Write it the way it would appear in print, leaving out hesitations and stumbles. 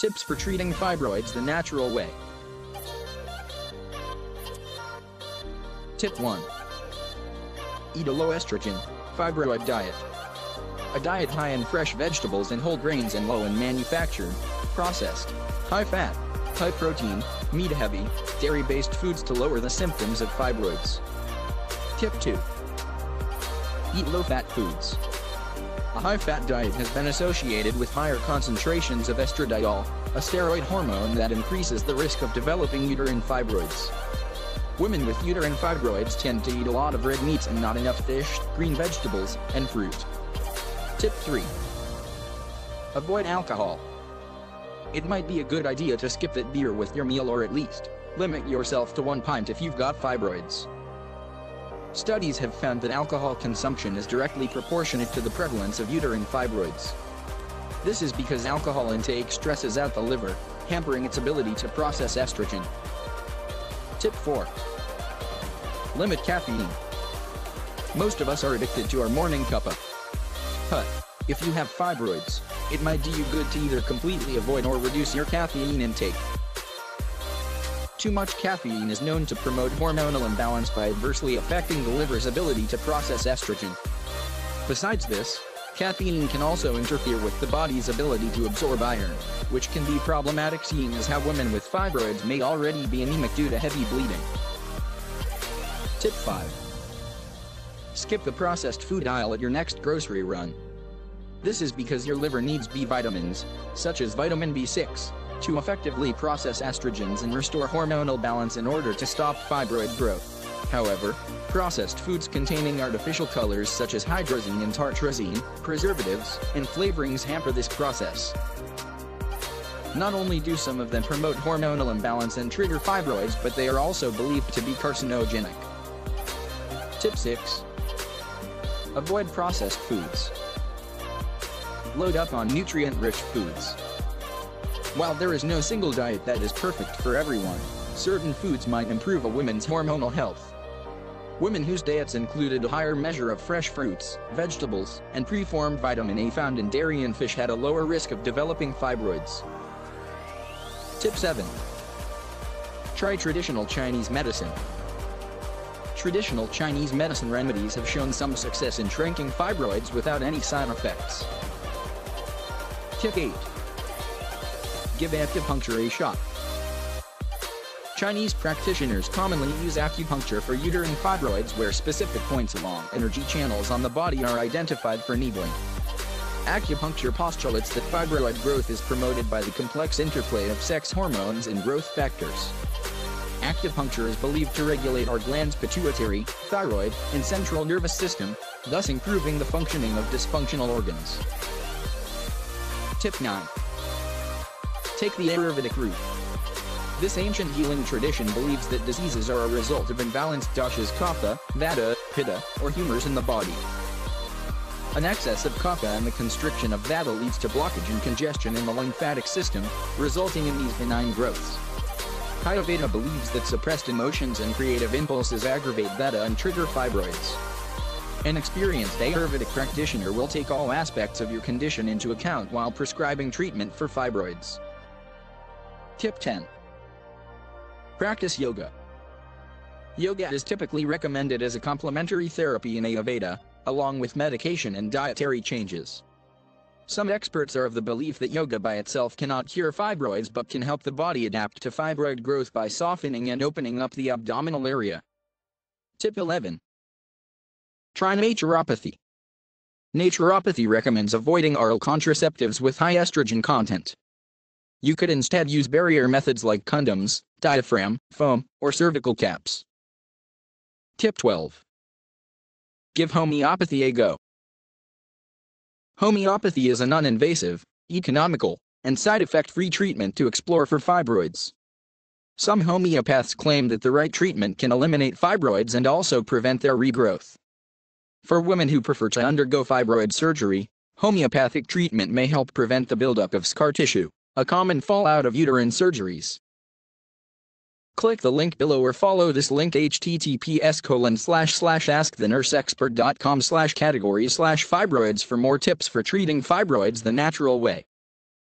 Tips for treating fibroids the natural way. Tip 1. Eat a low-estrogen, fibroid diet. A diet high in fresh vegetables and whole grains and low in manufactured, processed, high-fat, high-protein, meat-heavy, dairy-based foods to lower the symptoms of fibroids. Tip 2. Eat low-fat foods. A high-fat diet has been associated with higher concentrations of estradiol, a steroid hormone that increases the risk of developing uterine fibroids. Women with uterine fibroids tend to eat a lot of red meats and not enough fish, green vegetables, and fruit. Tip 3. Avoid alcohol. It might be a good idea to skip that beer with your meal, or at least limit yourself to 1 pint if you've got fibroids. Studies have found that alcohol consumption is directly proportionate to the prevalence of uterine fibroids. This is because alcohol intake stresses out the liver, hampering its ability to process estrogen. Tip 4. Limit caffeine. Most of us are addicted to our morning cuppa. But if you have fibroids, it might do you good to either completely avoid or reduce your caffeine intake. Too much caffeine is known to promote hormonal imbalance by adversely affecting the liver's ability to process estrogen. Besides this, caffeine can also interfere with the body's ability to absorb iron, which can be problematic, seeing as how women with fibroids may already be anemic due to heavy bleeding. Tip 5. Skip the processed food aisle at your next grocery run. This is because your liver needs B vitamins, such as vitamin B6, to effectively process estrogens and restore hormonal balance in order to stop fibroid growth. However, processed foods containing artificial colors such as hydrazine and tartrazine, preservatives, and flavorings hamper this process. Not only do some of them promote hormonal imbalance and trigger fibroids, but they are also believed to be carcinogenic. Tip 6. Avoid processed foods. Load up on nutrient-rich foods. While there is no single diet that is perfect for everyone, certain foods might improve a woman's hormonal health. Women whose diets included a higher measure of fresh fruits, vegetables, and preformed vitamin A found in dairy and fish had a lower risk of developing fibroids. Tip 7. Try traditional Chinese medicine. Traditional Chinese medicine remedies have shown some success in shrinking fibroids without any side effects. Tip 8. Give acupuncture a shot. Chinese practitioners commonly use acupuncture for uterine fibroids, where specific points along energy channels on the body are identified for needling. Acupuncture postulates that fibroid growth is promoted by the complex interplay of sex hormones and growth factors. Acupuncture is believed to regulate our glands' pituitary, thyroid, and central nervous system, thus improving the functioning of dysfunctional organs. Tip 9. Take the Ayurvedic route. This ancient healing tradition believes that diseases are a result of imbalanced doshas, kapha, vata, pitta, or humors in the body. An excess of kapha and the constriction of vata leads to blockage and congestion in the lymphatic system, resulting in these benign growths. Ayurveda believes that suppressed emotions and creative impulses aggravate vata and trigger fibroids. An experienced Ayurvedic practitioner will take all aspects of your condition into account while prescribing treatment for fibroids. Tip 10. Practice yoga. Yoga is typically recommended as a complementary therapy in Ayurveda, along with medication and dietary changes. Some experts are of the belief that yoga by itself cannot cure fibroids but can help the body adapt to fibroid growth by softening and opening up the abdominal area. Tip 11. Try naturopathy. Naturopathy recommends avoiding oral contraceptives with high estrogen content. You could instead use barrier methods like condoms, diaphragm, foam, or cervical caps. Tip 12. Give homeopathy a go. Homeopathy is a non-invasive, economical, and side effect-free treatment to explore for fibroids. Some homeopaths claim that the right treatment can eliminate fibroids and also prevent their regrowth. For women who prefer to undergo fibroid surgery, homeopathic treatment may help prevent the buildup of scar tissue, a common fallout of uterine surgeries. Click the link below or follow this link https://askthenurseexpert.com/category/fibroids for more tips for treating fibroids the natural way.